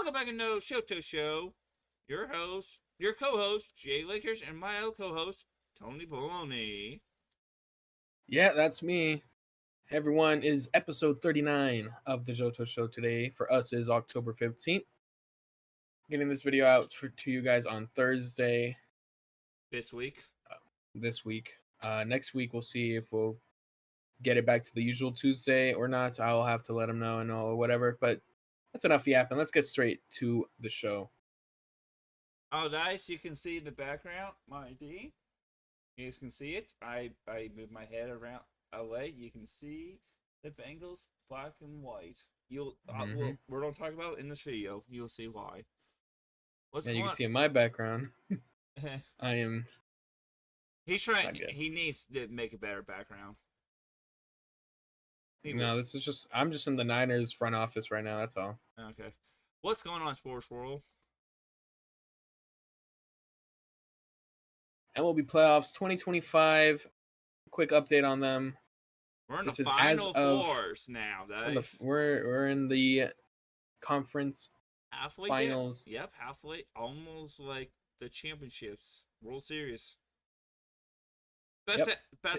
Welcome back to the JOTO Show. Your host, your co-host, Jay Lakers, and my other co-host, Tony Baloney. Yeah, that's me. Hey everyone, it is episode 39 of the JOTO Show today. For us, it is October 15th. Getting this video out to you guys on Thursday This week. this week. Next week, we'll see if we'll get it back to the usual Tuesday or not. I'll have to let them know and all whatever. But that's enough yapping. Let's get straight to the show. Oh, nice. You can see the background, my ID. You guys can see it. I moved my head around away. You can see the Bengals black and white. You'll we're gonna talk about it in this video. You'll see why. What's And going you on? can see in my background, I am. He's trying. He needs to make a better background. No, this is just. I'm just in the Niners front office right now. That's all. Okay. What's going on, Sports World? MLB playoffs 2025. Quick update on them. We're in the final fours now, guys. We're in the conference halfway finals. Yep, halfway, almost like the championships, World Series. Best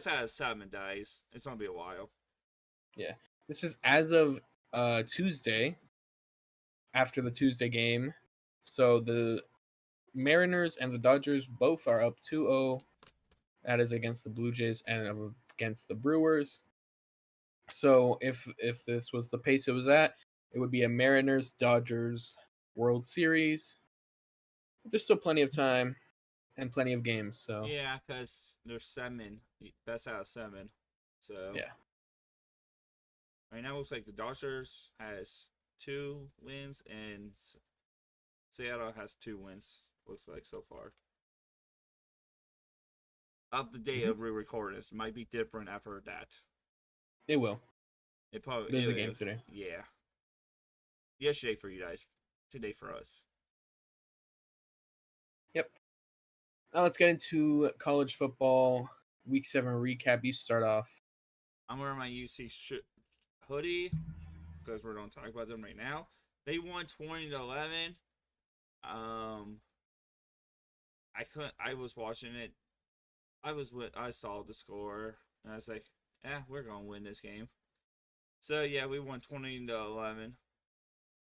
out of 7 days. It's gonna be a while. Yeah, this is as of Tuesday. After the Tuesday game, so the Mariners and the Dodgers both are up 2-0. That is against the Blue Jays and against the Brewers. So if this was the pace it was at, it would be a Mariners-Dodgers World Series. But there's still plenty of time and plenty of games. So yeah, because there's 7, best out of 7. So yeah, right now it looks like the Dodgers has 2 wins and Seattle has 2 wins. Looks like so far. Of the day of re-recording this might be different after that. it will. It probably there's a game today. Yeah. Yesterday for you guys. Today for us. Yep. Now let's get into college football week 7 recap. You start off. I'm wearing my UC hoodie because we're going to talk about them right now. They won 20-11. I was watching it. I saw the score and I was like, we're gonna win this game. So yeah, we won 20-11.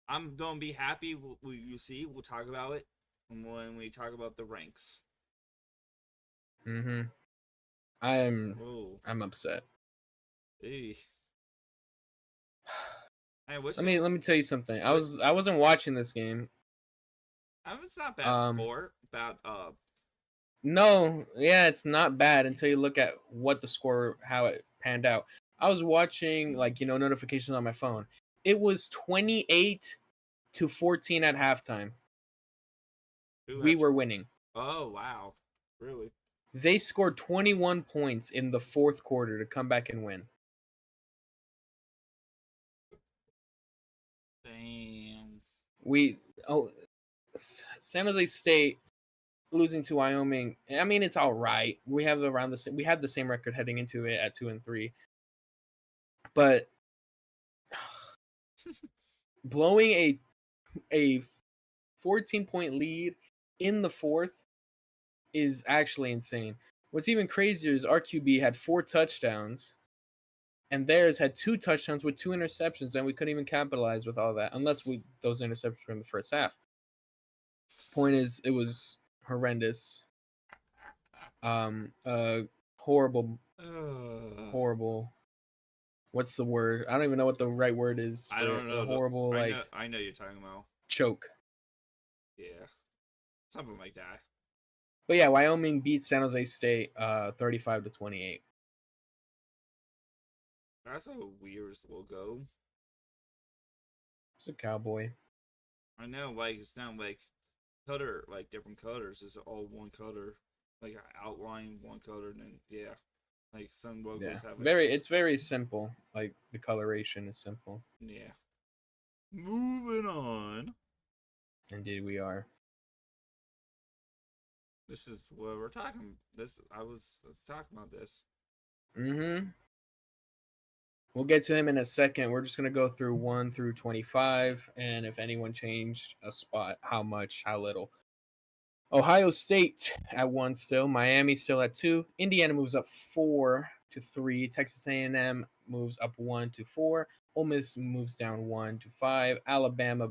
I'm gonna be happy. You see, we'll talk about it when we talk about the ranks. I'm upset. Hey, let me tell you something. I wasn't watching this game. It's not bad score. No, yeah, it's not bad until you look at what the score, how it panned out. I was watching notifications on my phone. It was 28-14 at halftime. We were winning. Oh wow, really? They scored 21 points in the fourth quarter to come back and win. Damn. San Jose State losing to Wyoming. I mean, it's all right. We had the same record heading into it at 2-3, but blowing a 14-point lead in the fourth is actually insane. What's even crazier is our QB had 4 touchdowns, and theirs had 2 touchdowns with 2 interceptions, and we couldn't even capitalize with all that unless those interceptions were in the first half. Point is, it was horrendous. Horrible. What's the word? I don't even know what the right word is. I don't know. Horrible, I know you're talking about. Choke. Yeah, something like that. But yeah, Wyoming beat San Jose State 35-28. That's how weird it will go. It's a cowboy. I know, it's not like color, like different colors. It's all one color, like outline one color, and then like some logos have. It's very simple. Like the coloration is simple. Yeah. Moving on. Indeed, we are. This is what we're talking. I was talking about this. We'll get to him in a second. We're just going to go through 1 through 25, and if anyone changed a spot, how much, how little. Ohio State at 1 still. Miami still at 2. Indiana moves up 4 to 3. Texas A&M moves up 1 to 4. Ole Miss moves down 1 to 5. Alabama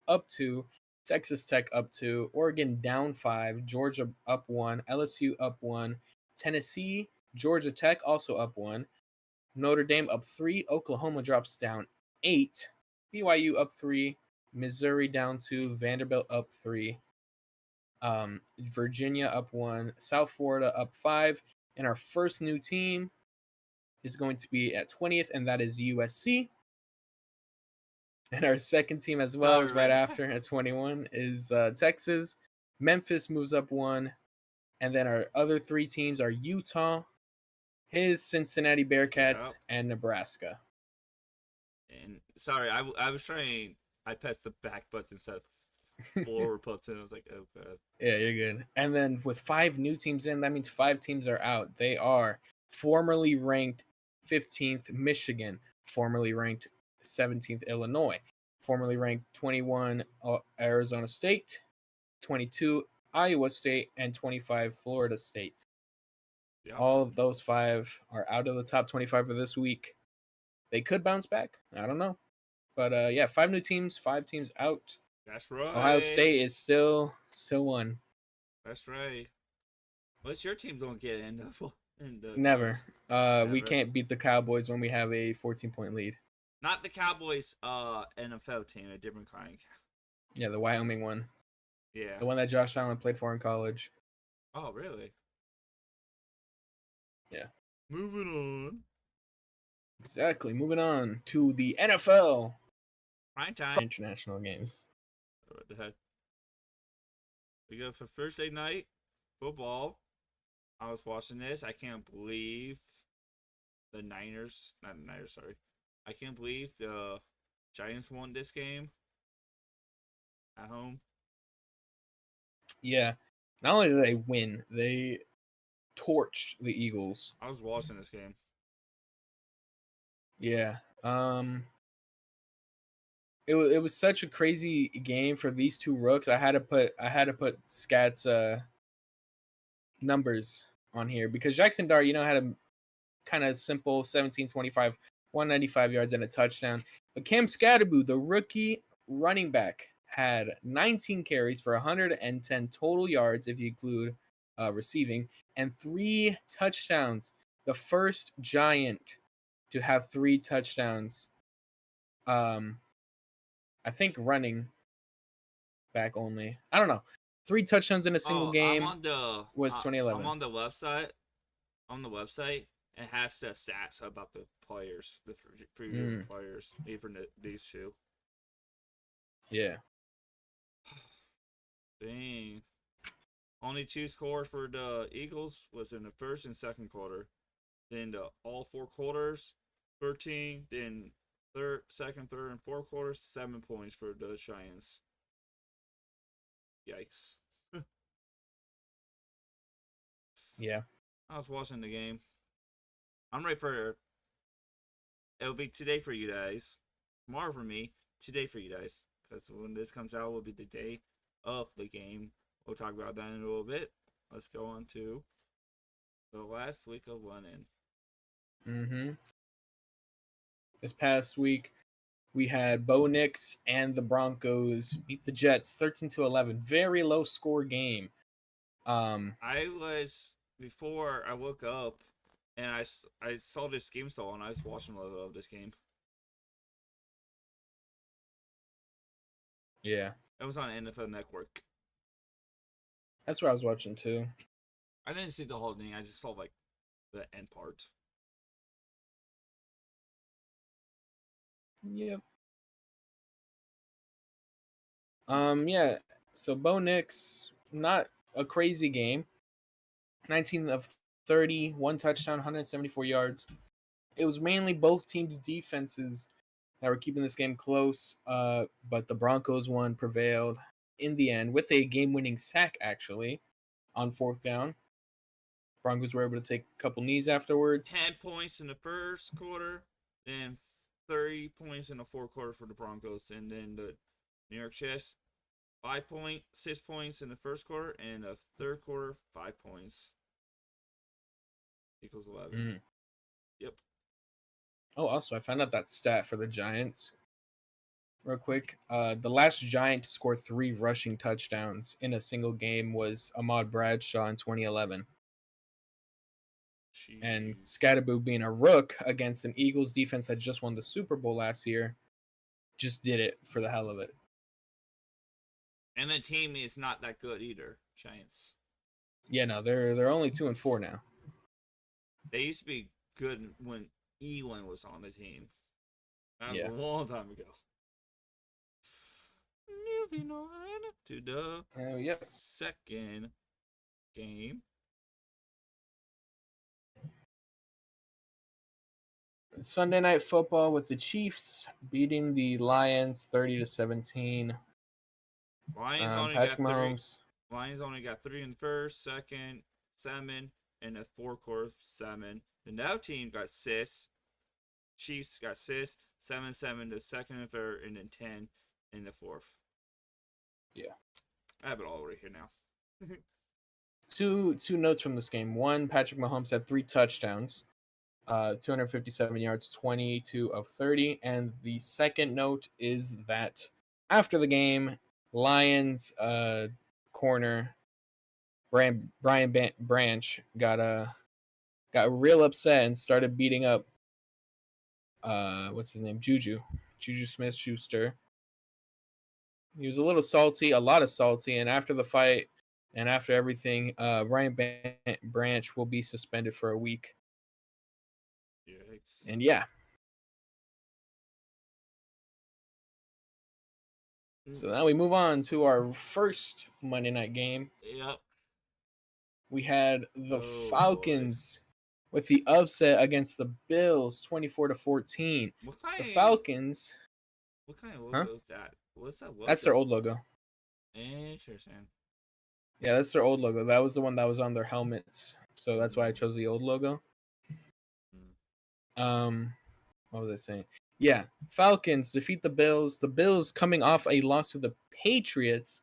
up 2. Texas Tech up 2. Oregon down 5. Georgia up 1. LSU up 1. Tennessee, Georgia Tech also up 1. Notre Dame up 3. Oklahoma drops down 8. BYU up 3. Missouri down 2. Vanderbilt up 3. Virginia up 1. South Florida up 5. And our first new team is going to be at 20th, and that is USC. And our second team as well Sorry, is right man. after at 21 is Texas. Memphis moves up 1. And then our other 3 teams are Utah, his Cincinnati Bearcats, Yep. and Nebraska. And sorry, I was trying. I pressed the back button instead of forward button. I was like, oh god. Yeah, you're good. And then with 5 new teams in, that means 5 teams are out. They are formerly ranked 15th Michigan, formerly ranked 17th Illinois, formerly ranked 21 Arizona State, 22 Iowa State, and 25 Florida State. Yeah. All of those 5 are out of the top 25 for this week. They could bounce back. I don't know. But yeah, 5 new teams, 5 teams out. That's right. Ohio State is still one. That's right. What's your team gonna get in the Never. Never. We can't beat the Cowboys when we have a 14-point lead. Not the Cowboys NFL team, a different kind. Yeah, the Wyoming one. Yeah. The one that Josh Allen played for in college. Oh, really? Yeah. Moving on. Exactly. Moving on to the NFL. Prime time. International games. What the heck? We go for Thursday night football. I was watching this. I can't believe the Niners. Not the Niners, sorry. I can't believe the Giants won this game at home. Yeah. Not only did they win, they torched the Eagles. I was watching this game. Yeah. It was such a crazy game for these 2 rooks. I had to put Scat's numbers on here because Jackson Dart, had a kind of simple 17-25, 195 yards and a touchdown. But Cam Scatterbo, the rookie running back, had 19 carries for 110 total yards if you include receiving, and 3 touchdowns. The first Giant to have 3 touchdowns. I think running back only. I don't know. 3 touchdowns in a single game was 2011. I'm on the website. On the website, it has the stats about the players, the 3 different players, even these 2. Yeah. Dang. Only 2 scores for the Eagles was in the first and second quarter. Then all 4 quarters, 13. Then second, third, and fourth quarters, 7 points for the Giants. Yikes. Yeah. I was watching the game. I'm ready for. It'll be today for you guys. Tomorrow for me. Today for you guys. Because when this comes out, will be the day of the game. We'll talk about that in a little bit. Let's go on to the last week of running. This past week, we had Bo Nix and the Broncos beat the Jets 13-11. Very low score game. I was, before I woke up, and I saw this game still, and I was watching a little of this game. Yeah. It was on NFL Network. That's what I was watching too. I didn't see the whole thing. I just saw like the end part. Yep. Yeah. So Bo Nix, not a crazy game. 19 of 30, 1 touchdown, 174 yards. It was mainly both teams' defenses that were keeping this game close. But the Broncos one prevailed in the end with a game-winning sack, actually, on 4th down. Broncos were able to take a couple knees afterwards. 10 points in the first quarter, Then 30 points in the fourth quarter for the Broncos, and then the New York Jets 6 points in the first quarter, and the third quarter 5 points equals 11. Mm. Yep. Oh, also, I found out that stat for the Giants real quick. The last Giant to score 3 rushing touchdowns in a single game was Ahmad Bradshaw in 2011. And Jeez. Scatterboo, being a rook against an Eagles defense that just won the Super Bowl last year, just did it for the hell of it. And the team is not that good either, Giants. Yeah, no, they're only 2-4 now. They used to be good when Ewan was on the team. That was Yeah. a long time ago. Moving on to the Yep. second game. Sunday Night Football with the Chiefs beating the Lions 30-17. Lions only Patrick got 3. Mahomes. Lions only got 3 in the first, second, 7, and the fourth quarter 7. The now team got 6. Chiefs got 6, 7, the second and third, and then 10 in the fourth. Yeah. I have it all right here now. Two notes from this game. One, Patrick Mahomes had 3 touchdowns, 257 yards, 22 of 30. And the second note is that after the game, Lions corner Brian Branch got real upset and started beating up what's his name, Juju Smith-Schuster. He was a little salty, a lot of salty, and after the fight and after everything, Brian Branch will be suspended for a week. Yikes. And yeah. So now we move on to our first Monday night game. Yep. We had the Falcons with the upset against the Bills, 24-14. The Falcons. What kind of logo is that? What's that logo? That's their old logo. Interesting. Yeah, that's their old logo. That was the one that was on their helmets. So that's why I chose the old logo. What was I saying? Yeah, Falcons defeat the Bills. The Bills coming off a loss to the Patriots.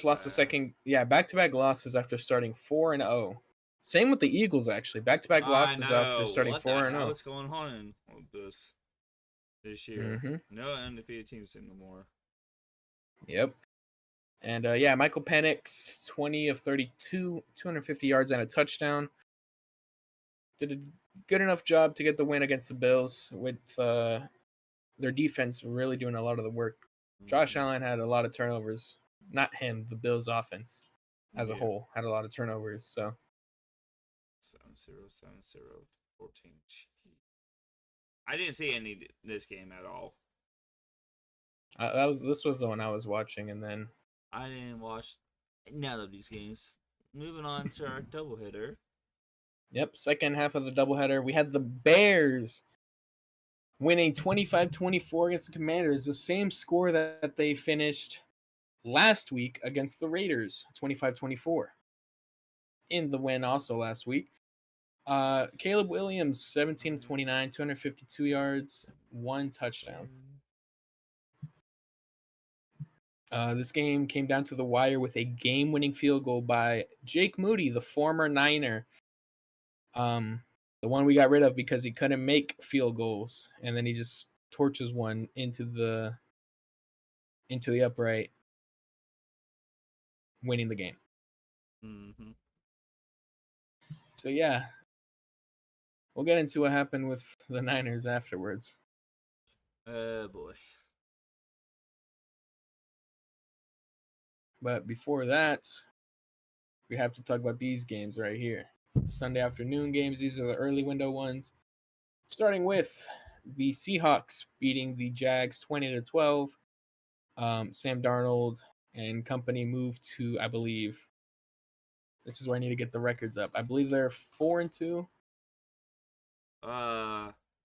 Lost the second. Yeah, back-to-back losses after starting 4-0. Same with the Eagles, actually. Back-to-back losses after starting 4-0. What's going on with this year? Mm-hmm. No undefeated teams anymore. Yep. And Michael Penix, 20 of 32, 250 yards and a touchdown. Did a good enough job to get the win against the Bills with their defense really doing a lot of the work. Josh Allen had a lot of turnovers. Not him, the Bills offense as a whole had a lot of turnovers. So 7-0, 7-0, 14. I didn't see any this game at all. This was the one I was watching, and then I didn't watch none of these games. Moving on to our doubleheader. Yep, second half of the doubleheader, we had the Bears winning 25-24 against the Commanders, the same score that they finished last week against the Raiders, 25-24. In the win also last week. Caleb Williams, 17-29, 252 yards, 1 touchdown. This game came down to the wire with a game-winning field goal by Jake Moody, the former Niner. The one we got rid of because he couldn't make field goals, and then he just torches one into the upright, winning the game. Mm-hmm. So yeah, we'll get into what happened with the Niners afterwards. Oh boy. But before that, we have to talk about these games right here. Sunday afternoon games. These are the early window ones. Starting with the Seahawks beating the Jags 20-12. Sam Darnold and company moved to, I believe, this is where I need to get the records up. I believe they're 4-2.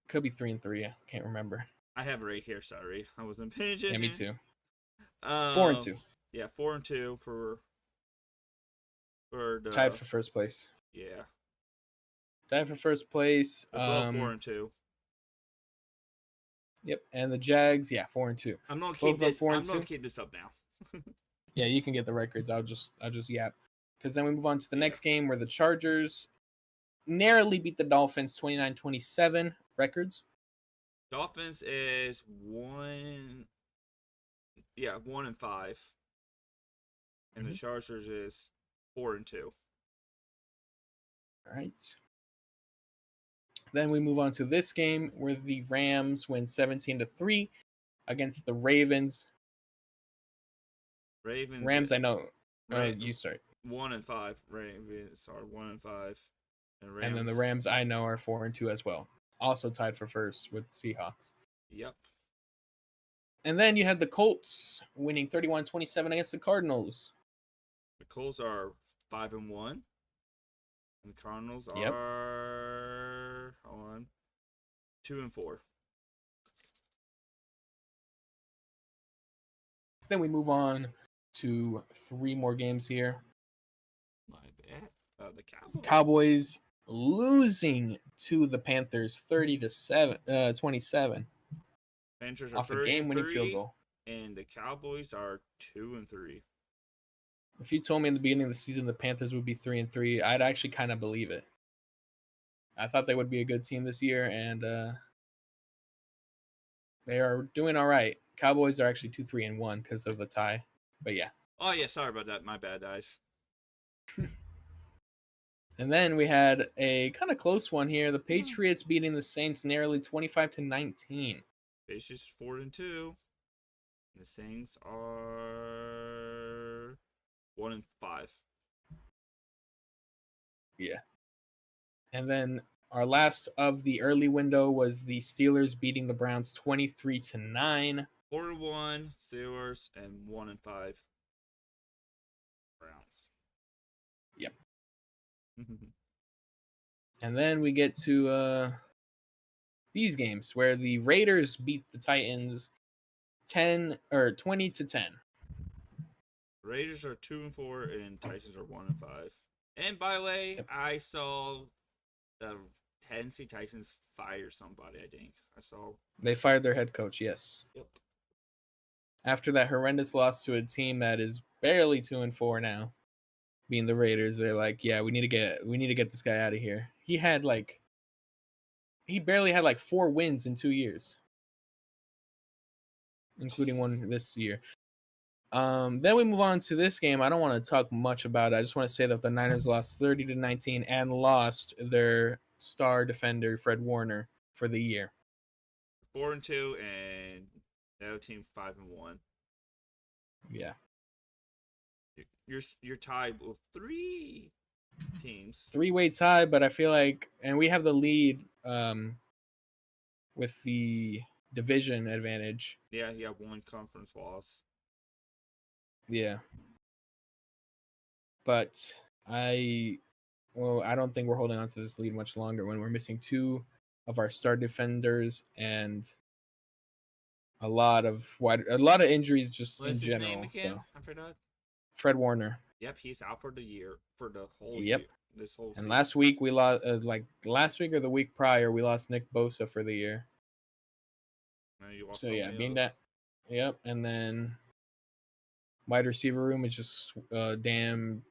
Could be 3-3. I can't remember. I have it right here. Sorry, I wasn't paying attention. Yeah, me too. 4-2. Yeah, 4-2 for the tied for first place. Yeah, tied for first place. both 4-2. Yep. And the Jags, 4-2. I'm gonna Both keep of them this. 4 I'm and gonna 2. keep this up now. Yeah, you can get the records. I'll just yap. Because then we move on to the Yeah. next game where the Chargers narrowly beat the Dolphins 29-27 records. Dolphins is 1-5, and the Chargers is 4-2. All right. Then we move on to this game where the Rams win 17-3 against the Ravens. Ravens. Rams, I know. Ra- You start. 1-5. Ravens are 1-5, and Rams. And then the Rams, I know, are 4-2 as well. Also tied for first with the Seahawks. Yep. And then you had the Colts winning 31-27 against the Cardinals. The Colts are 5-1, and the Cardinals Yep. are 2-4. Then we move on to 3 more games here. My bad. The Cowboys. Cowboys losing to the Panthers 30-27 Panthers are off a game-winning field 3-3, goal. and the Cowboys are 2-3. If you told me in the beginning of the season the Panthers would be 3-3, I'd actually kind of believe it. I thought they would be a good team this year, and they are doing all right. Cowboys are actually 2-3-1 because of the tie, but yeah. Oh yeah, sorry about that. My bad, guys. And then we had a kind of close one here. The Patriots beating the Saints narrowly 25-19. Patriots 4-2. The Saints are 1-5. Yeah. And then our last of the early window was the Steelers beating the Browns 23-9. 4-1 Steelers and 1-5 Browns. Yep. And then we get to these games where the Raiders beat the Titans 20-10. Raiders are 2-4 and Titans are 1-5. And by the way, Yep. I saw the Tennessee Titans fire somebody. I think I saw They fired their head coach. Yes. Yep. After that horrendous loss to a team that is barely 2-4 now, being the Raiders, they're like, yeah, we need to get this guy out of here. He barely had 4 wins in 2 years, including one this year. Then we move on to this game. I don't want to talk much about it. I just want to say that the Niners lost 30-19 and lost their star defender Fred Warner for the year. 4-2 and the other team 5-1. Yeah. You're tied with 3 teams. 3-way tie, but I feel like, and we have the lead with the division advantage. Yeah, you have 1 conference loss. Yeah. But I don't think we're holding on to this lead much longer when we're missing 2 of our star defenders and a lot of injuries just What's in his general. name again? So I forgot. Fred Warner. Yep, he's out for the year, for the whole Yep. year. This whole And season. last week we lost, last week or the week prior, we lost Nick Bosa for the year. So yeah, being that, yep. And then wide receiver room is just damn,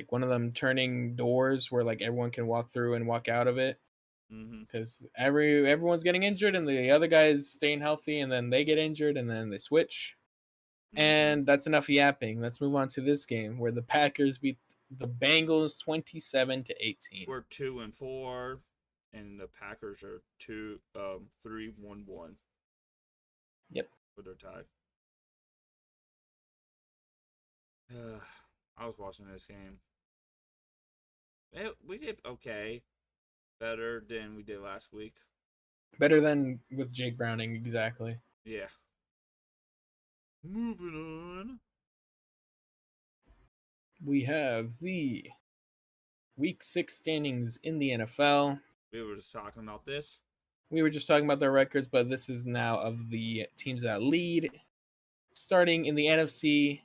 one of them turning doors where everyone can walk through and walk out of it. Because everyone's getting injured and the other guy's staying healthy, and then they get injured and then they switch. And that's enough yapping. Let's move on to this game where the Packers beat the Bengals 27-18. We're 2-4, and the Packers are 3-1-1. Yep. For their tie. I was watching this game. We did okay. Better than we did last week. Better than with Jake Browning, exactly. Yeah. Moving on. We have the Week 6 standings in the NFL. We were just talking about this. We were just talking about their records, but this is now of the teams that lead. Starting in the NFC,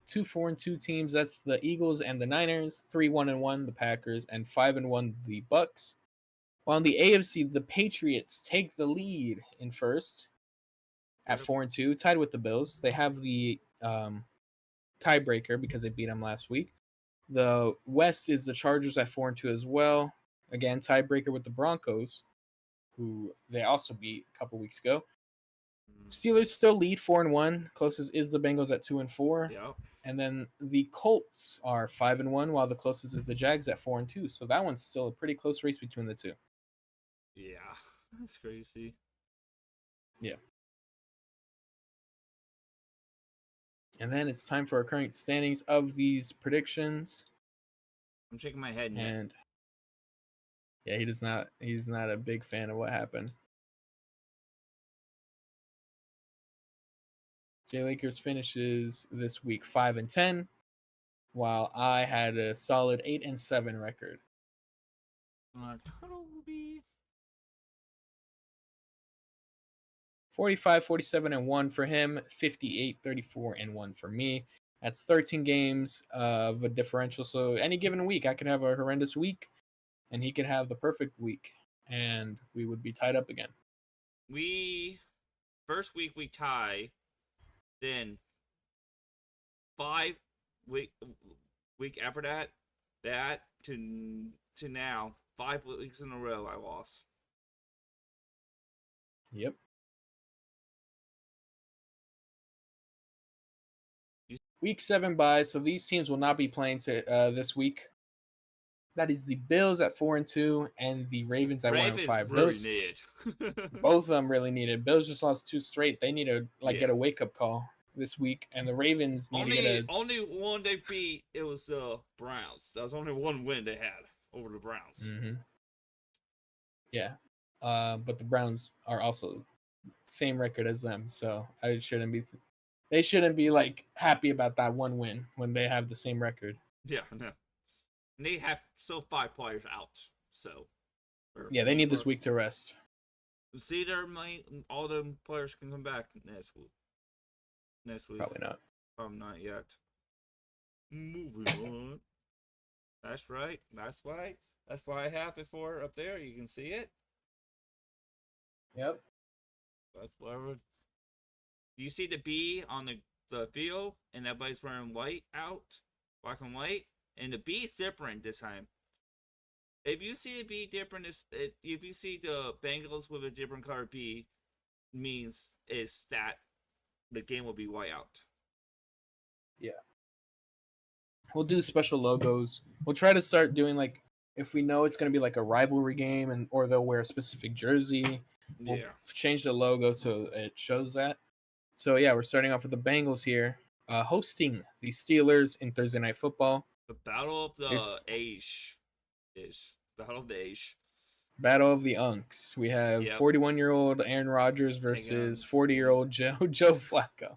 2-4-2 teams. That's the Eagles and the Niners. 3-1-1 the Packers, and 5-1 the Bucks. While in the AFC, the Patriots take the lead in first at Yep. 4-2, tied with the Bills. They have the tiebreaker because they beat them last week. The West is the Chargers at 4-2 as well. Again, tiebreaker with the Broncos, who they also beat a couple weeks ago. Steelers still lead 4-1. Closest is the Bengals at 2-4. Yep. And then the Colts are 5-1, while the closest is the Jags at 4-2. So that one's still a pretty close race between the two. Yeah, that's crazy. Yeah. And then it's time for our current standings of these predictions. I'm shaking my head. And yeah, he's not a big fan of what happened. Jay Lakers finishes this week 5-10, while I had a solid 8-7 record. Total will be 45-47-1 for him, 58-34-1 for me. That's 13 games of a differential. So any given week, I could have a horrendous week, and he could have the perfect week, and we would be tied up again. First week we tie, then 5 week after that to now 5 weeks in a row I lost. Yep. Week 7 bye, so these teams will not be playing this week. That is the Bills at 4-2 and the Ravens at 1-5. Really need. Both of them really needed. Bills just lost 2 straight. They need to get a wake up call this week, and the Ravens need to get only one they beat. It was the Browns. That was only one win they had over the Browns. Mm-hmm. Yeah, but the Browns are also same record as them, so they shouldn't be like happy about that one win when they have the same record. Yeah, no. And they have still 5 players out, so yeah, they need this week to rest. See, all the players can come back next week. Probably not. Probably not yet. Moving on. That's right. That's why I have it for up there. You can see it. Yep. That's why do you see the B on the field, and everybody's wearing white out, black and white, and the B is different this time. If you see the B different, if you see the Bengals with a different color B, means is that the game will be white out. Yeah. We'll do special logos. We'll try to start doing like if we know it's going to be like a rivalry game or they'll wear a specific jersey. We'll change the logo so it shows that. So yeah, we're starting off with the Bengals here, hosting the Steelers in Thursday Night Football. The Battle of the Age is Battle of the Age. Battle of the Unks. We have 41-year-old Aaron Rodgers versus 40-year-old Joe Flacco.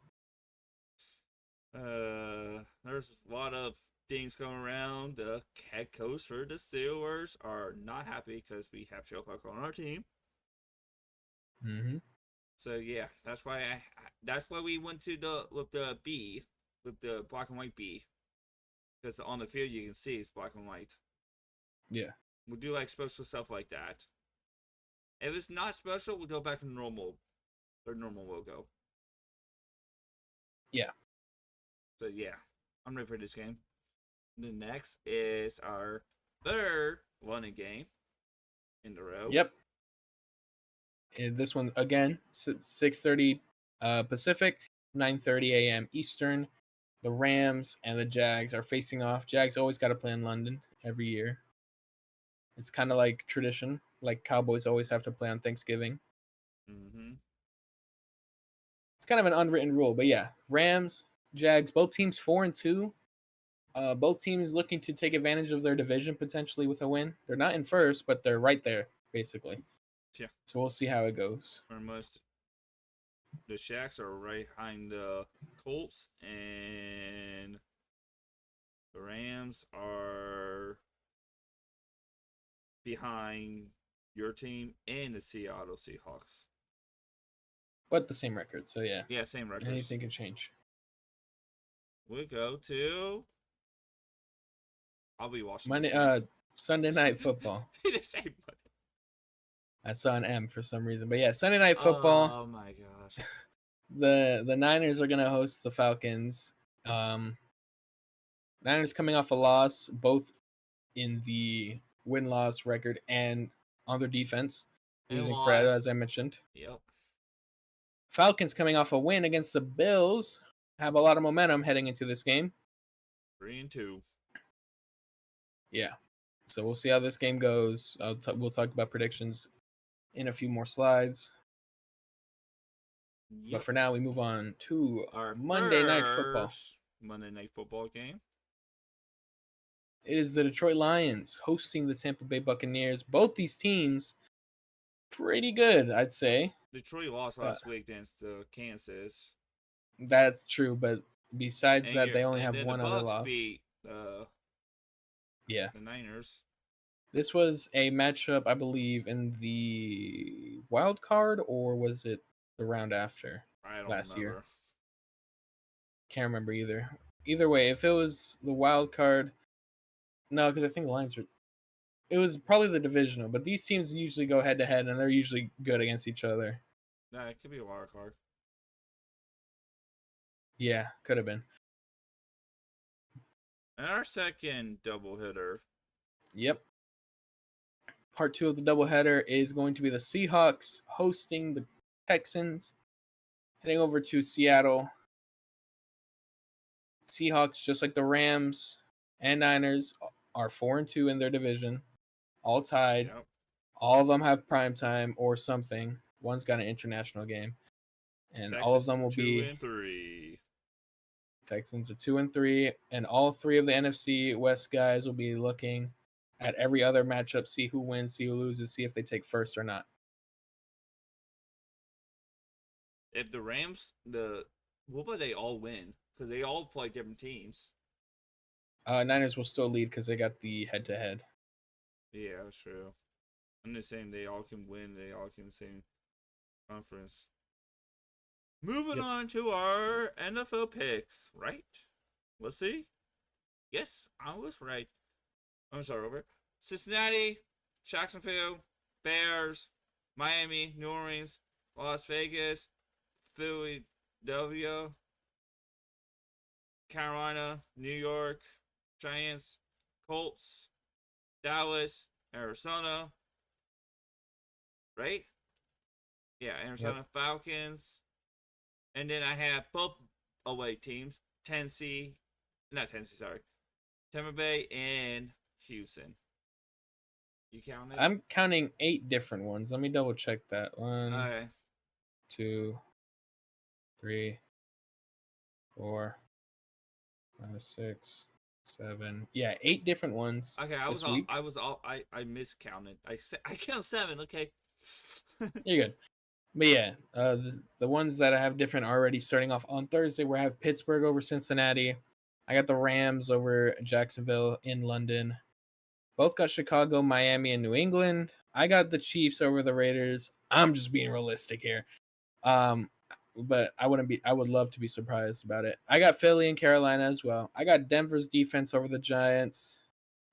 There's a lot of things going around. The head coach for the Steelers are not happy because we have Joe Flacco on our team. Mm-hmm. So yeah, that's why we went to with the black and white B, because on the field you can see it's black and white. Yeah, we'll do like special stuff like that. If it's not special, we'll go back to normal logo. Yeah. So yeah, I'm ready for this game. The next is our third London game in a row. Yep. And this one again, 6:30 Pacific, 9:30 a.m. Eastern. The Rams and the Jags are facing off. Jags always got to play in London every year. It's kind of like tradition. Like Cowboys always have to play on Thanksgiving. Mm-hmm. It's kind of an unwritten rule, but yeah, Rams, Jags, both teams 4-2. Both teams looking to take advantage of their division potentially with a win. They're not in first, but they're right there basically. Yeah. So we'll see how it goes. The Shacks are right behind the Colts, and the Rams are behind your team and the Seattle Seahawks. But the same record, so yeah. Yeah, same record. Anything can change. We go to. I'll be watching Sunday Night Football. I saw an M for some reason. But yeah, Sunday Night Football. Oh my gosh. The Niners are gonna host the Falcons. Niners coming off a loss, both in the win-loss record and on their defense, And losing Fred, lost. as I mentioned. Yep. Falcons coming off a win against the Bills, have a lot of momentum heading into this game. 3-2. Yeah. So we'll see how this game goes. We'll talk about predictions in a few more slides. Yep. But for now, we move on to Our Monday Night Football. Monday Night Football game. It is the Detroit Lions hosting the Tampa Bay Buccaneers. Both these teams, pretty good, I'd say. Detroit lost last week against Kansas. That's true, but besides And that, they only have one the other Bucks loss. Beat, yeah. The Niners. This was a matchup, I believe, in the wild card, or was it the round after? I don't last remember. year. Can't remember either. Either way, if it was the wild card, no, because I think the Lions were. It was probably the divisional, but these teams usually go head to head, and they're usually good against each other. Nah, it could be a wild card. Yeah, could have been. And our second doubleheader. Yep. Part 2 of the doubleheader is going to be the Seahawks hosting the Texans, heading over to Seattle. Seahawks, just like the Rams and Niners, are 4-2 in their division, all tied. Yep. All of them have prime time or something. One's got an international game, and Texas all of them will 2-3. Texans are 2-3, and all three of the NFC West guys will be looking at every other matchup, see who wins, see who loses, see if they take first or not. If the Rams, what would they all win? Because they all play different teams. Niners will still lead because they got the head-to-head. Yeah, that's true. I'm just saying they all can win. They all can same conference. Moving on to our NFL picks, right? Let's see. Yes, I was right. I'm sorry, over. Cincinnati, Jacksonville, Bears, Miami, New Orleans, Las Vegas, Philadelphia, Carolina, New York, Giants, Colts, Dallas, Arizona. Right? Yeah, Arizona Falcons. And then I have both away teams, Tampa Bay and Houston. You counting? I'm counting 8 different ones. Let me double check that. 1, Okay. 2, 3, 4, 5, 6, 7. Yeah, 8 different ones. Okay, I miscounted. I count 7. Okay. You're good. But yeah, the ones that I have different already starting off on Thursday, where I have Pittsburgh over Cincinnati. I got the Rams over Jacksonville in London. Both got Chicago, Miami, and New England. I got the Chiefs over the Raiders. I'm just being realistic here. But I would love to be surprised about it. I got Philly and Carolina as well. I got Denver's defense over the Giants.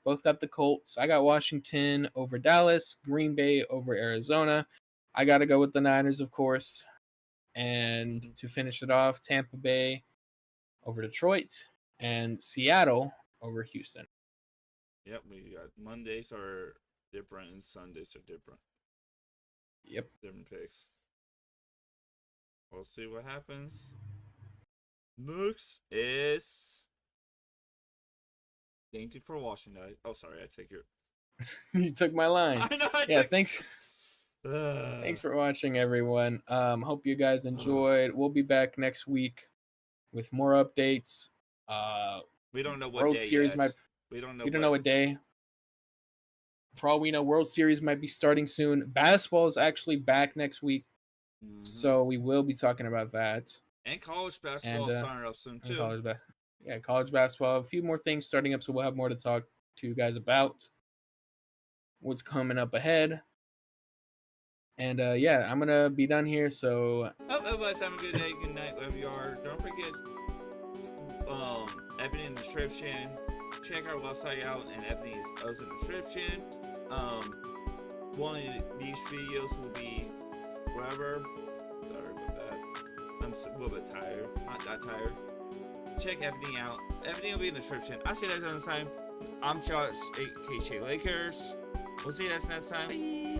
Both got the Colts. I got Washington over Dallas, Green Bay over Arizona. I got to go with the Niners, of course. And to finish it off, Tampa Bay over Detroit and Seattle over Houston. Yep, we got Mondays are different and Sundays are different. Yep. Different picks. We'll see what happens. Mooks is. Thank you for watching. Oh, sorry, I take your. You took my line. I know. Thanks. Thanks for watching, everyone. Hope you guys enjoyed. We'll be back next week with more updates. We don't know what World day Series yet. We don't know. We don't know what day. For all we know, World Series might be starting soon. Basketball is actually back next week, so we will be talking about that. And college basketball is starting up soon too. College basketball. A few more things starting up, so we'll have more to talk to you guys about. What's coming up ahead. And I'm gonna be done here. So hope everybody's having a good day, good night, wherever you are. Don't forget, everything in the description. Check our website out, and everything is also in the description. one of these videos will be wherever. Sorry about that. I'm a little bit tired. Not that tired. Check everything out. Everything will be in the description. I'll see you guys next time. I'm Josh, aka Lakers. We'll see you guys next time. Bye.